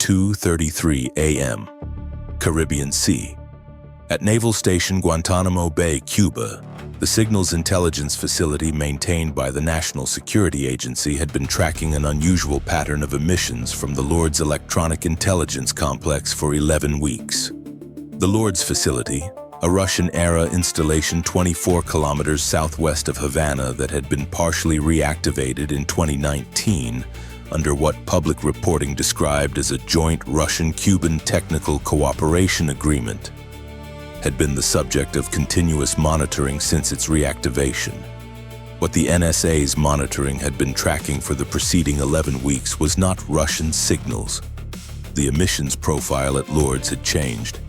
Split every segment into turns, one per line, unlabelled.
2:33 a.m. Caribbean Sea. At Naval Station Guantanamo Bay, Cuba, the Signals Intelligence Facility maintained by the National Security Agency had been tracking an unusual pattern of emissions from the Lourdes Electronic Intelligence Complex for 11 weeks. The Lourdes facility, a Russian-era installation 24 kilometers southwest of Havana that had been partially reactivated in 2019 under what public reporting described as a joint Russian-Cuban technical cooperation agreement, had been the subject of continuous monitoring since its reactivation. What the NSA's monitoring had been tracking for the preceding 11 weeks was not Russian signals. The emissions profile at Lourdes had changed.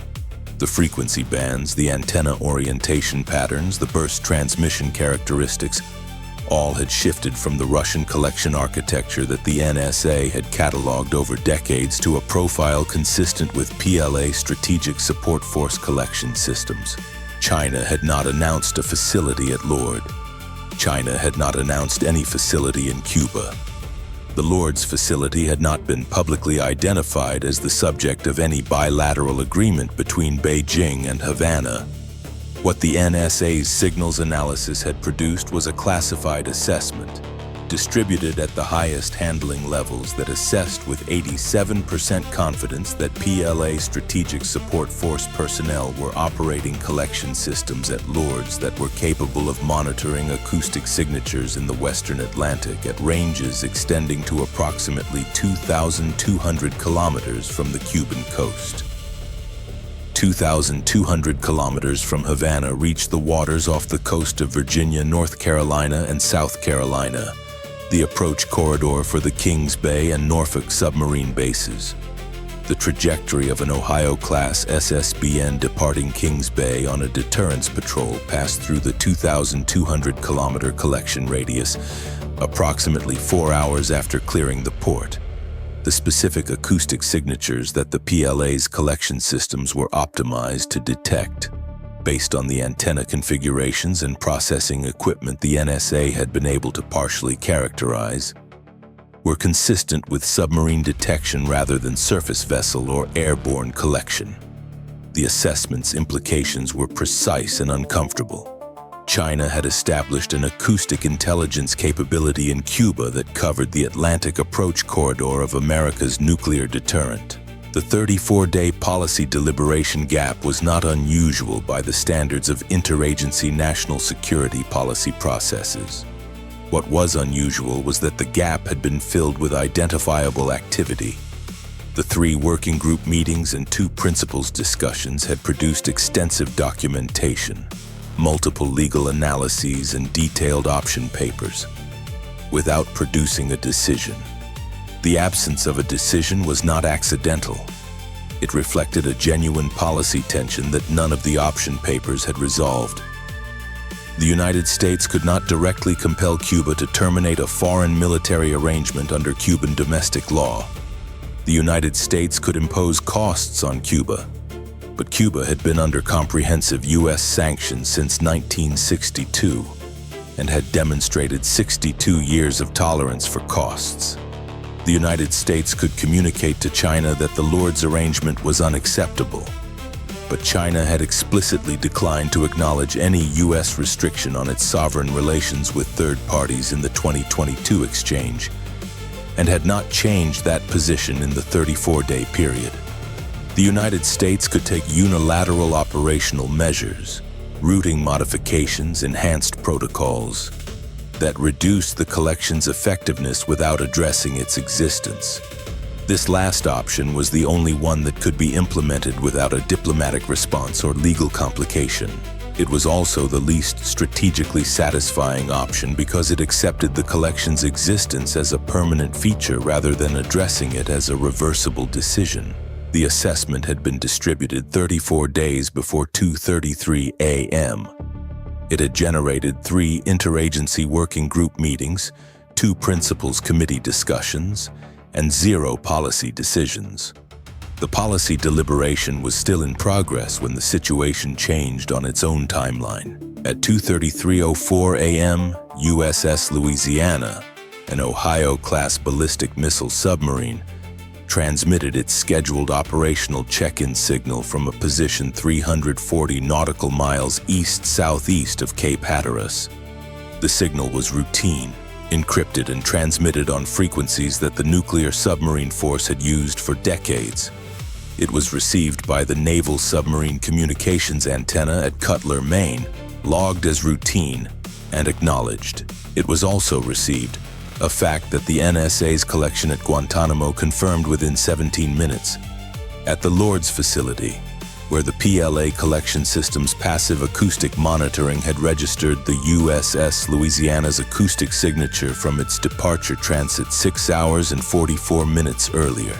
The frequency bands, the antenna orientation patterns, the burst transmission characteristics, all had shifted from the Russian collection architecture that the NSA had cataloged over decades to a profile consistent with PLA Strategic Support Force collection systems. China had not announced a facility at Lourdes. China had not announced any facility in Cuba. The Lourdes facility had not been publicly identified as the subject of any bilateral agreement between Beijing and Havana. What the NSA's signals analysis had produced was a classified assessment, distributed at the highest handling levels that assessed with 87% confidence that PLA Strategic Support Force personnel were operating collection systems at Lourdes that were capable of monitoring acoustic signatures in the Western Atlantic at ranges extending to approximately 2,200 kilometers from the Cuban coast. 2,200 kilometers from Havana reached the waters off the coast of Virginia, North Carolina, and South Carolina, the approach corridor for the Kings Bay and Norfolk submarine bases. The trajectory of an Ohio-class SSBN departing Kings Bay on a deterrence patrol passed through the 2,200-kilometer collection radius, approximately 4 hours after clearing the port. The specific acoustic signatures that the PLA's collection systems were optimized to detect, based on the antenna configurations and processing equipment the NSA had been able to partially characterize, were consistent with submarine detection rather than surface vessel or airborne collection. The assessment's implications were precise and uncomfortable. China had established an acoustic intelligence capability in Cuba that covered the Atlantic approach corridor of America's nuclear deterrent. The 34-day policy deliberation gap was not unusual by the standards of interagency national security policy processes. What was unusual was that the gap had been filled with identifiable activity. The 3 working group meetings and 2 principals discussions had produced extensive documentation, multiple legal analyses, and detailed option papers, without producing a decision. The absence of a decision was not accidental. It reflected a genuine policy tension that none of the option papers had resolved. The United States could not directly compel Cuba to terminate a foreign military arrangement under Cuban domestic law. The United States could impose costs on Cuba, but Cuba had been under comprehensive U.S. sanctions since 1962 and had demonstrated 62 years of tolerance for costs. The United States could communicate to China that the Lourdes arrangement was unacceptable, but China had explicitly declined to acknowledge any U.S. restriction on its sovereign relations with third parties in the 2022 exchange, and had not changed that position in the 34-day period. The United States could take unilateral operational measures, routing modifications, enhanced protocols, that reduced the collection's effectiveness without addressing its existence. This last option was the only one that could be implemented without a diplomatic response or legal complication. It was also the least strategically satisfying option because it accepted the collection's existence as a permanent feature rather than addressing it as a reversible decision. The assessment had been distributed 34 days before 2:33 a.m. It had generated 3 interagency working group meetings, 2 principals committee discussions, and 0 policy decisions. The policy deliberation was still in progress when the situation changed on its own timeline. At 2:33:04 a.m., USS Louisiana, an Ohio-class ballistic missile submarine, transmitted its scheduled operational check-in signal from a position 340 nautical miles east-southeast of Cape Hatteras. The signal was routine, encrypted and transmitted on frequencies that the nuclear submarine force had used for decades. It was received by the Naval Submarine Communications Antenna at Cutler, Maine, logged as routine, and acknowledged. It was also received, a fact that the NSA's collection at Guantanamo confirmed within 17 minutes. At the Lourdes facility, where the PLA collection system's passive acoustic monitoring had registered the USS Louisiana's acoustic signature from its departure transit 6 hours and 44 minutes earlier.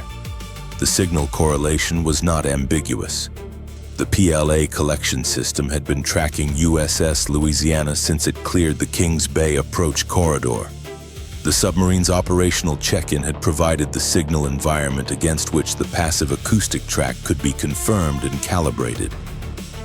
The signal correlation was not ambiguous. The PLA collection system had been tracking USS Louisiana since it cleared the Kings Bay approach corridor. The submarine's operational check-in had provided the signal environment against which the passive acoustic track could be confirmed and calibrated.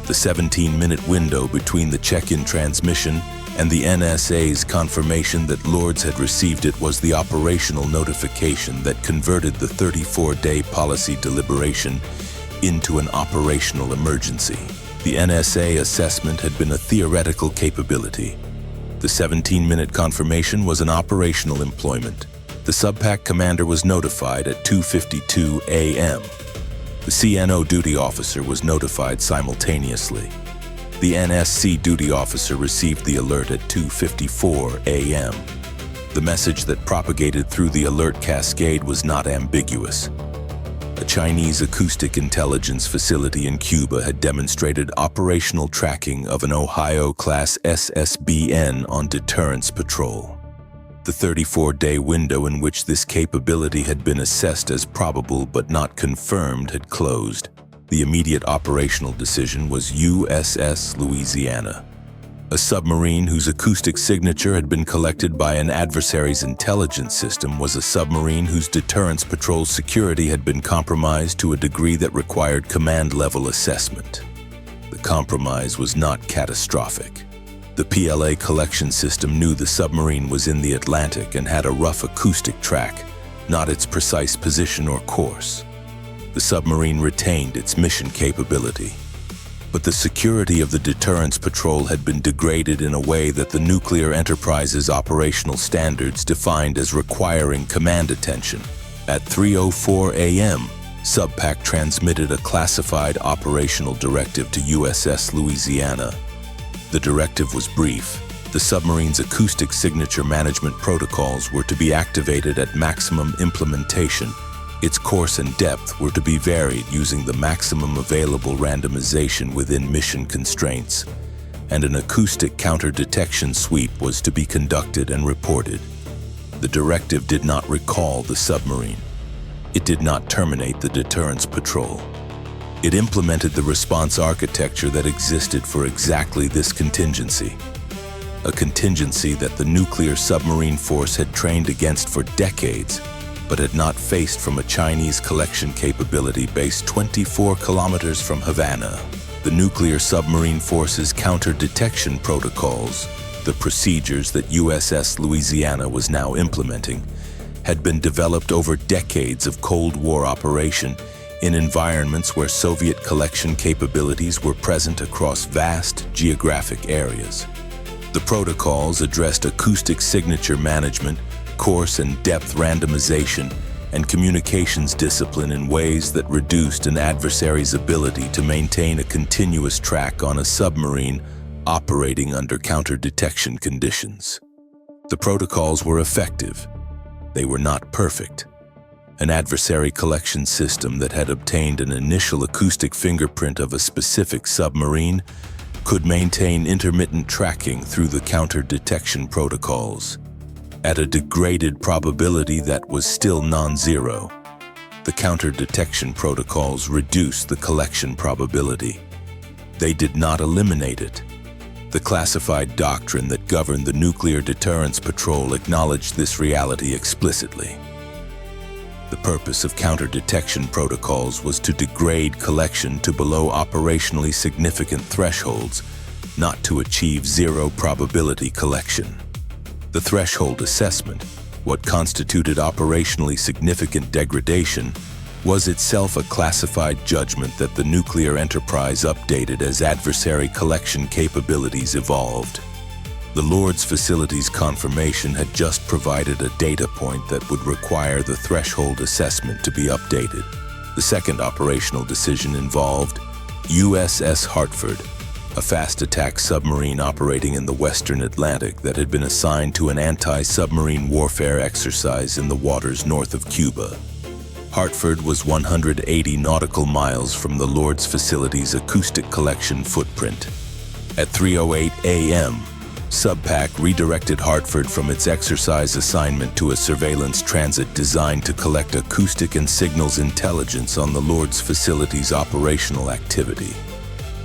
The 17-minute window between the check-in transmission and the NSA's confirmation that Lourdes had received it was the operational notification that converted the 34-day policy deliberation into an operational emergency. The NSA assessment had been a theoretical capability. The 17-minute confirmation was an operational employment. The SUBPAC commander was notified at 2:52 a.m. The CNO duty officer was notified simultaneously. The NSC duty officer received the alert at 2:54 a.m. The message that propagated through the alert cascade was not ambiguous. A Chinese acoustic intelligence facility in Cuba had demonstrated operational tracking of an Ohio-class SSBN on deterrence patrol. The 34-day window in which this capability had been assessed as probable but not confirmed had closed. The immediate operational decision was USS Louisiana. A submarine whose acoustic signature had been collected by an adversary's intelligence system was a submarine whose deterrence patrol security had been compromised to a degree that required command-level assessment. The compromise was not catastrophic. The PLA collection system knew the submarine was in the Atlantic and had a rough acoustic track, not its precise position or course. The submarine retained its mission capability. But the security of the deterrence patrol had been degraded in a way that the nuclear enterprise's operational standards defined as requiring command attention. At 3:04 a.m., SUBPAC transmitted a classified operational directive to USS Louisiana. The directive was brief. The submarine's acoustic signature management protocols were to be activated at maximum implementation. Its course and depth were to be varied using the maximum available randomization within mission constraints, and an acoustic counter-detection sweep was to be conducted and reported. The directive did not recall the submarine. It did not terminate the deterrence patrol. It implemented the response architecture that existed for exactly this contingency, a contingency that the nuclear submarine force had trained against for decades, but had not faced from a Chinese collection capability based 24 kilometers from Havana. The nuclear submarine force's counter-detection protocols, the procedures that USS Louisiana was now implementing, had been developed over decades of Cold War operation in environments where Soviet collection capabilities were present across vast geographic areas. The protocols addressed acoustic signature management, course and depth randomization, and communications discipline in ways that reduced an adversary's ability to maintain a continuous track on a submarine operating under counter-detection conditions. The protocols were effective. They were not perfect. An adversary collection system that had obtained an initial acoustic fingerprint of a specific submarine could maintain intermittent tracking through the counter-detection protocols at a degraded probability that was still non-zero. The counter-detection protocols reduced the collection probability. They did not eliminate it. The classified doctrine that governed the nuclear deterrence patrol acknowledged this reality explicitly. The purpose of counter-detection protocols was to degrade collection to below operationally significant thresholds, not to achieve zero probability collection. The threshold assessment, what constituted operationally significant degradation, was itself a classified judgment that the nuclear enterprise updated as adversary collection capabilities evolved. The Lourdes facility's confirmation had just provided a data point that would require the threshold assessment to be updated. The second operational decision involved USS Hartford, a fast attack submarine operating in the Western Atlantic that had been assigned to an anti-submarine warfare exercise in the waters north of Cuba. Hartford was 180 nautical miles from the Lourdes facility's acoustic collection footprint. At 3:08 a.m., SUBPAC redirected Hartford from its exercise assignment to a surveillance transit designed to collect acoustic and signals intelligence on the Lourdes facility's operational activity.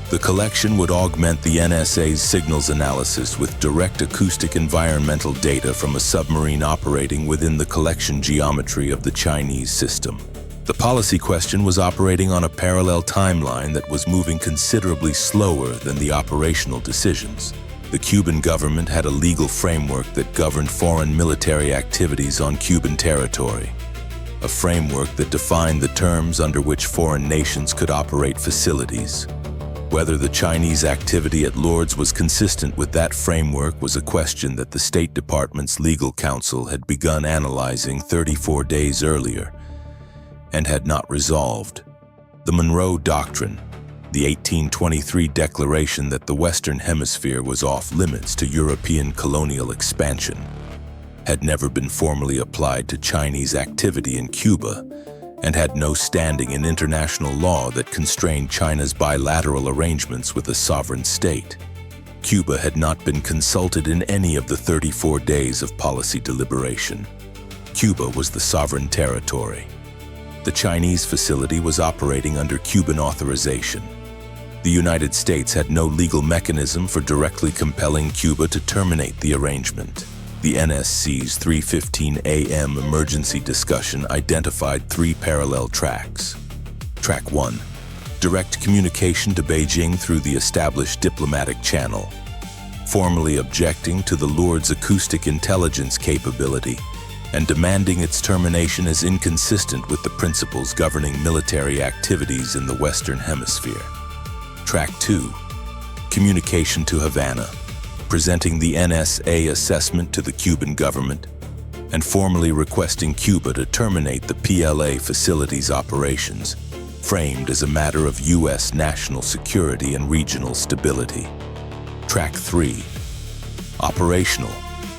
The collection would augment the NSA's signals analysis with direct acoustic environmental data from a submarine operating within the collection geometry of the Chinese system. The policy question was operating on a parallel timeline that was moving considerably slower than the operational decisions. The Cuban government had a legal framework that governed foreign military activities on Cuban territory, a framework that defined the terms under which foreign nations could operate facilities. Whether the Chinese activity at Lourdes was consistent with that framework was a question that the State Department's legal counsel had begun analyzing 34 days earlier and had not resolved. The Monroe Doctrine, the 1823 declaration that the Western Hemisphere was off-limits to European colonial expansion, had never been formally applied to Chinese activity in Cuba and had no standing in international law that constrained China's bilateral arrangements with a sovereign state. Cuba had not been consulted in any of the 34 days of policy deliberation. Cuba was the sovereign territory. The Chinese facility was operating under Cuban authorization. The United States had no legal mechanism for directly compelling Cuba to terminate the arrangement. The NSC's 3:15 a.m. emergency discussion identified three parallel tracks. Track 1. Direct communication to Beijing through the established diplomatic channel, formally objecting to the Lourdes acoustic intelligence capability and demanding its termination as inconsistent with the principles governing military activities in the Western Hemisphere. Track 2. Communication to Havana, presenting the NSA assessment to the Cuban government and formally requesting Cuba to terminate the PLA facility's operations, framed as a matter of U.S. national security and regional stability. Track 3. Operational,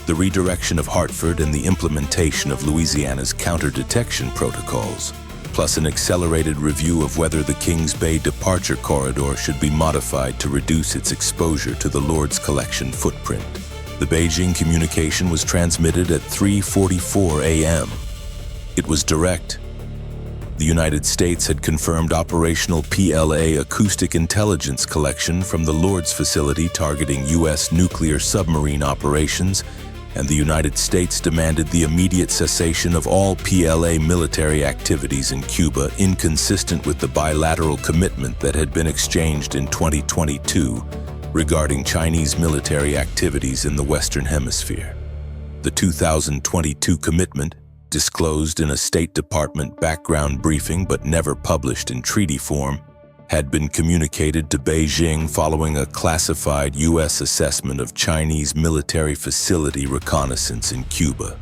the redirection of Hartford and the implementation of Louisiana's counter-detection protocols, plus an accelerated review of whether the Kings Bay departure corridor should be modified to reduce its exposure to the Lourdes collection footprint. The Beijing communication was transmitted at 3:44 a.m. It was direct. The United States had confirmed operational PLA acoustic intelligence collection from the Lourdes facility targeting U.S. nuclear submarine operations, and the United States demanded the immediate cessation of all PLA military activities in Cuba, inconsistent with the bilateral commitment that had been exchanged in 2022 regarding Chinese military activities in the Western Hemisphere. The 2022 commitment, disclosed in a State Department background briefing but never published in treaty form, had been communicated to Beijing following a classified U.S. assessment of Chinese military facility reconnaissance in Cuba,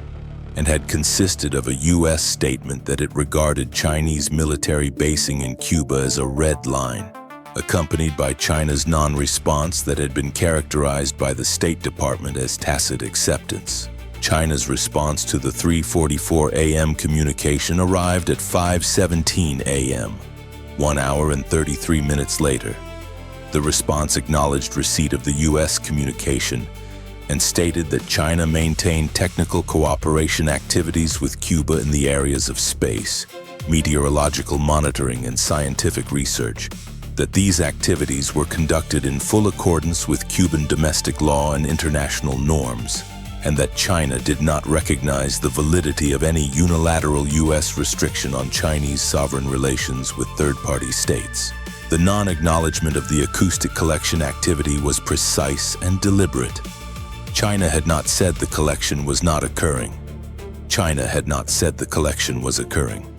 and had consisted of a U.S. statement that it regarded Chinese military basing in Cuba as a red line, accompanied by China's non-response that had been characterized by the State Department as tacit acceptance. China's response to the 3:44 a.m. communication arrived at 5:17 a.m., 1 hour and 33 minutes later. The response acknowledged receipt of the U.S. communication and stated that China maintained technical cooperation activities with Cuba in the areas of space, meteorological monitoring, and scientific research, that these activities were conducted in full accordance with Cuban domestic law and international norms, and that China did not recognize the validity of any unilateral U.S. restriction on Chinese sovereign relations with third-party states. The non-acknowledgement of the acoustic collection activity was precise and deliberate. China had not said the collection was not occurring. China had not said the collection was occurring.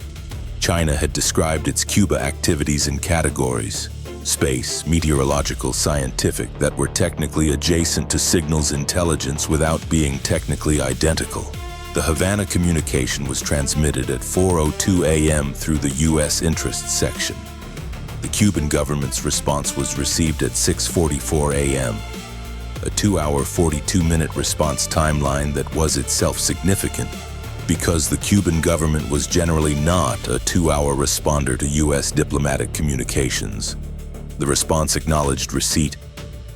China had described its Cuba activities in categories: space, meteorological, scientific, that were technically adjacent to signals intelligence without being technically identical. The Havana communication was transmitted at 4:02 a.m. through the U.S. interest section. The Cuban government's response was received at 6:44 a.m., a 2-hour 42-minute response timeline that was itself significant because the Cuban government was generally not a 2-hour responder to U.S. diplomatic communications. The response acknowledged receipt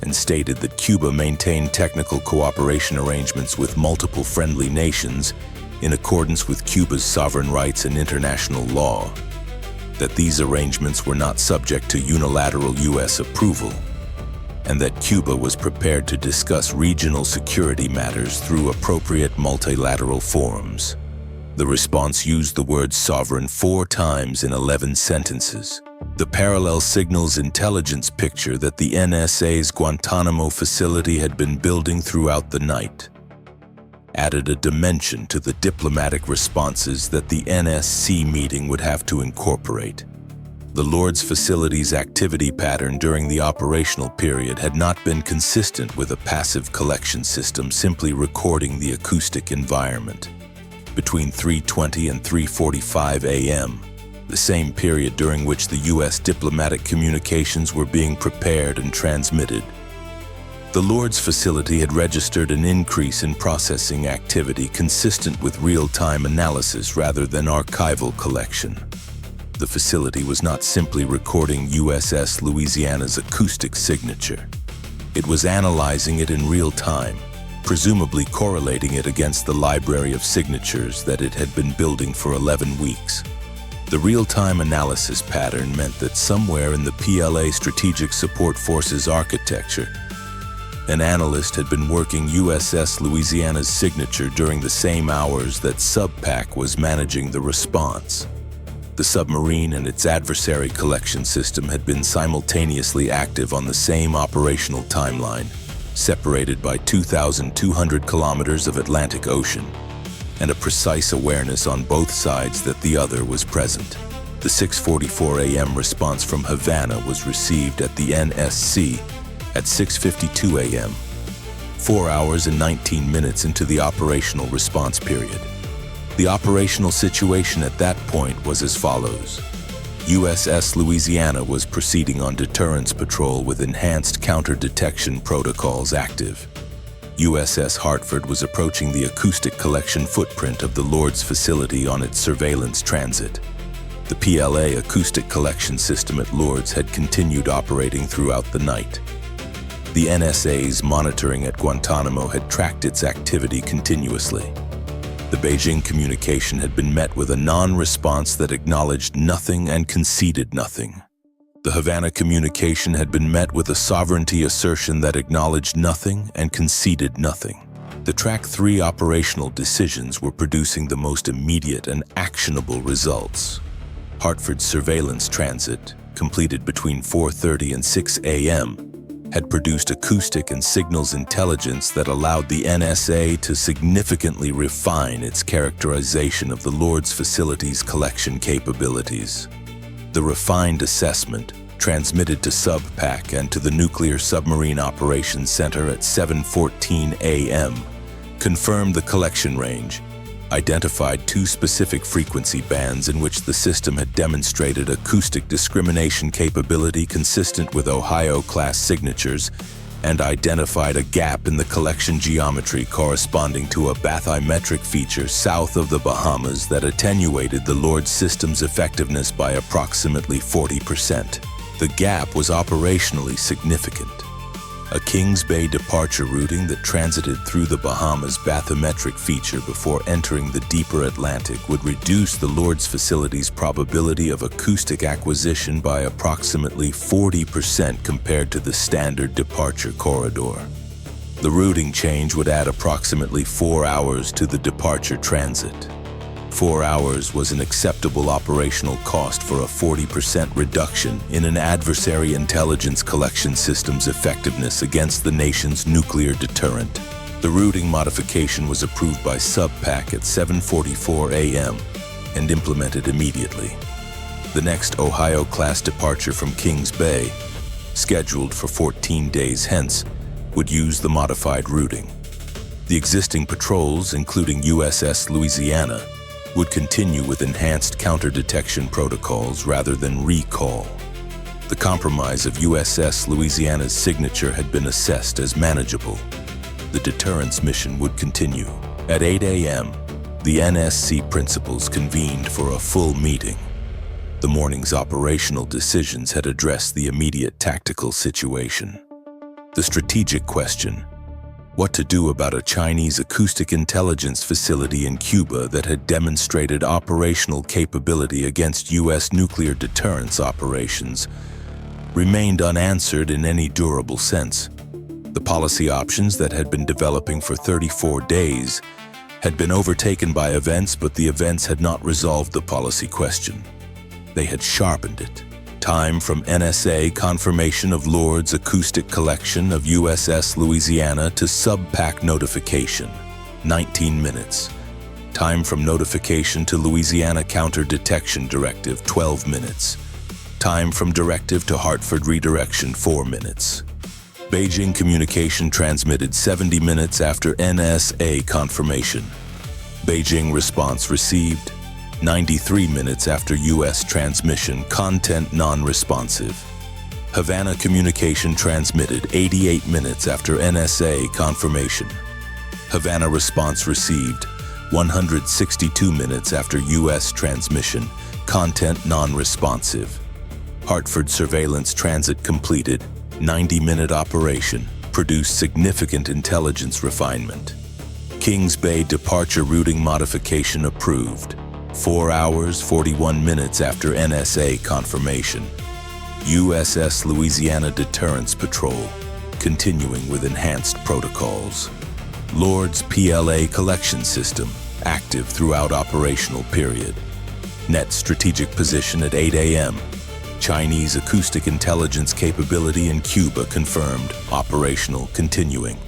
and stated that Cuba maintained technical cooperation arrangements with multiple friendly nations in accordance with Cuba's sovereign rights and international law, that these arrangements were not subject to unilateral U.S. approval, and that Cuba was prepared to discuss regional security matters through appropriate multilateral forums. The response used the word sovereign 4 times in 11 sentences. The parallel signals intelligence picture that the NSA's Guantanamo facility had been building throughout the night added a dimension to the diplomatic responses that the NSC meeting would have to incorporate. The Lourdes facility's activity pattern during the operational period had not been consistent with a passive collection system simply recording the acoustic environment. Between 3:20 and 3:45 a.m., the same period during which the U.S. diplomatic communications were being prepared and transmitted, the Lourdes facility had registered an increase in processing activity consistent with real-time analysis rather than archival collection. The facility was not simply recording USS Louisiana's acoustic signature. It was analyzing it in real time, presumably correlating it against the library of signatures that it had been building for 11 weeks. The real-time analysis pattern meant that somewhere in the PLA Strategic Support Forces architecture, an analyst had been working USS Louisiana's signature during the same hours that SUBPAC was managing the response. The submarine and its adversary collection system had been simultaneously active on the same operational timeline, separated by 2,200 kilometers of Atlantic Ocean, and a precise awareness on both sides that the other was present. The 6:44 a.m. response from Havana was received at the NSC at 6:52 a.m., 4 hours and 19 minutes into the operational response period. The operational situation at that point was as follows. USS Louisiana was proceeding on deterrence patrol with enhanced counter-detection protocols active. USS Hartford was approaching the acoustic collection footprint of the Lourdes facility on its surveillance transit. The PLA acoustic collection system at Lourdes had continued operating throughout the night. The NSA's monitoring at Guantanamo had tracked its activity continuously. The Beijing communication had been met with a non-response that acknowledged nothing and conceded nothing. The Havana communication had been met with a sovereignty assertion that acknowledged nothing and conceded nothing. The Track 3 operational decisions were producing the most immediate and actionable results. Hartford's surveillance transit, completed between 4:30 and 6 a.m., had produced acoustic and signals intelligence that allowed the NSA to significantly refine its characterization of the Lourdes facility's collection capabilities. The refined assessment, transmitted to SUBPAC and to the Nuclear Submarine Operations Center at 7:14 a.m., confirmed the collection range, identified 2 specific frequency bands in which the system had demonstrated acoustic discrimination capability consistent with Ohio-class signatures, and identified a gap in the collection geometry corresponding to a bathymetric feature south of the Bahamas that attenuated the Lourdes system's effectiveness by approximately 40%. The gap was operationally significant. A Kings Bay departure routing that transited through the Bahamas' bathymetric feature before entering the deeper Atlantic would reduce the Lourdes facility's probability of acoustic acquisition by approximately 40% compared to the standard departure corridor. The routing change would add approximately 4 hours to the departure transit. 4 hours was an acceptable operational cost for a 40% reduction in an adversary intelligence collection system's effectiveness against the nation's nuclear deterrent. The routing modification was approved by SUBPAC at 7:44 a.m. and implemented immediately. The next Ohio-class departure from Kings Bay, scheduled for 14 days hence, would use the modified routing. The existing patrols, including USS Louisiana, would continue with enhanced counter-detection protocols rather than recall. The compromise of USS Louisiana's signature had been assessed as manageable. The deterrence mission would continue. At 8 a.m., the NSC principals convened for a full meeting. The morning's operational decisions had addressed the immediate tactical situation. The strategic question: what to do about a Chinese acoustic intelligence facility in Cuba that had demonstrated operational capability against U.S. nuclear deterrence operations, remained unanswered in any durable sense. The policy options that had been developing for 34 days had been overtaken by events, but the events had not resolved the policy question. They had sharpened it. Time from NSA confirmation of Lourdes acoustic collection of USS Louisiana to SUBPAC notification, 19 minutes. Time from notification to Louisiana counter detection directive, 12 minutes. Time from directive to Hartford redirection, 4 minutes. Beijing communication transmitted 70 minutes after NSA confirmation. Beijing response received 93 minutes after U.S. transmission, content non-responsive. Havana communication transmitted 88 minutes after NSA confirmation. Havana response received 162 minutes after U.S. transmission, content non-responsive. Hartford surveillance transit completed, 90-minute operation, produced significant intelligence refinement. Kings Bay departure routing modification approved, 4 hours, 41 minutes after NSA confirmation. USS Louisiana Deterrence Patrol, continuing with enhanced protocols. Lourdes PLA collection system, active throughout operational period. Net strategic position at 8 a.m. Chinese acoustic intelligence capability in Cuba confirmed, operational continuing.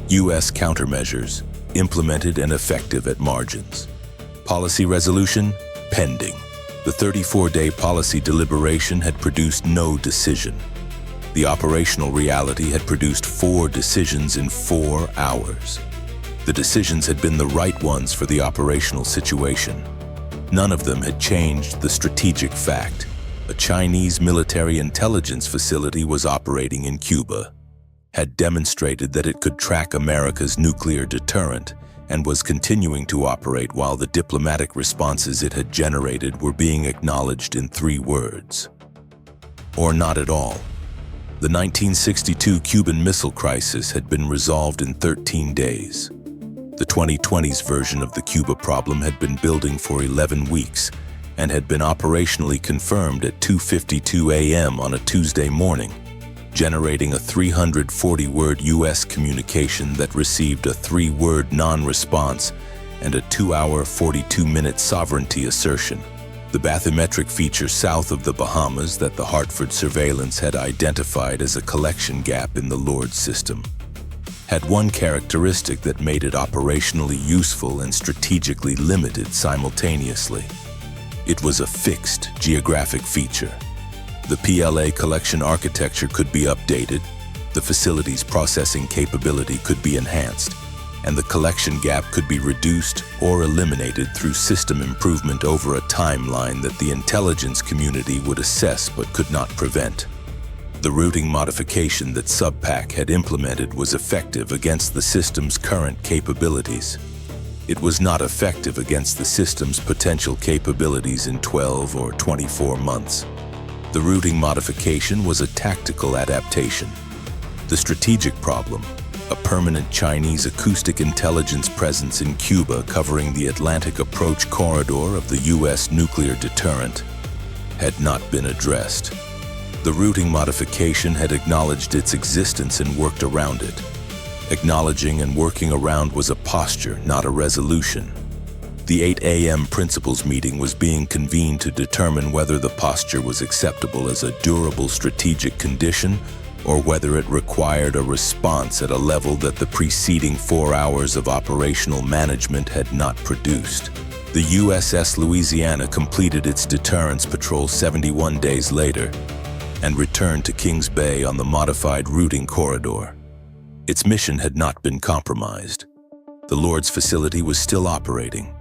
U.S. countermeasures, implemented and effective at margins. Policy resolution, pending. The 34-day policy deliberation had produced no decision. The operational reality had produced 4 decisions in 4 hours. The decisions had been the right ones for the operational situation. None of them had changed the strategic fact: a Chinese military intelligence facility was operating in Cuba, had demonstrated that it could track America's nuclear deterrent, and was continuing to operate while the diplomatic responses it had generated were being acknowledged in 3 words: or not at all. The 1962 Cuban Missile Crisis had been resolved in 13 days. The 2020s version of the Cuba problem had been building for 11 weeks and had been operationally confirmed at 2:52 a.m. on a Tuesday morning, generating a 340-word U.S. communication that received a 3-word non-response and a 2-hour, 42-minute sovereignty assertion. The bathymetric feature south of the Bahamas that the Hartford surveillance had identified as a collection gap in the Lourdes system had one characteristic that made it operationally useful and strategically limited simultaneously. It was a fixed geographic feature. The PLA collection architecture could be updated, the facility's processing capability could be enhanced, and the collection gap could be reduced or eliminated through system improvement over a timeline that the intelligence community would assess but could not prevent. The routing modification that SUBPAC had implemented was effective against the system's current capabilities. It was not effective against the system's potential capabilities in 12 or 24 months. The routing modification was a tactical adaptation. The strategic problem, a permanent Chinese acoustic intelligence presence in Cuba covering the Atlantic approach corridor of the U.S. nuclear deterrent, had not been addressed. The routing modification had acknowledged its existence and worked around it. Acknowledging and working around was a posture, not a resolution. The 8 a.m. principals meeting was being convened to determine whether the posture was acceptable as a durable strategic condition or whether it required a response at a level that the preceding 4 hours of operational management had not produced. The USS Louisiana completed its deterrence patrol 71 days later and returned to Kings Bay on the modified routing corridor. Its mission had not been compromised. The Lourdes facility was still operating,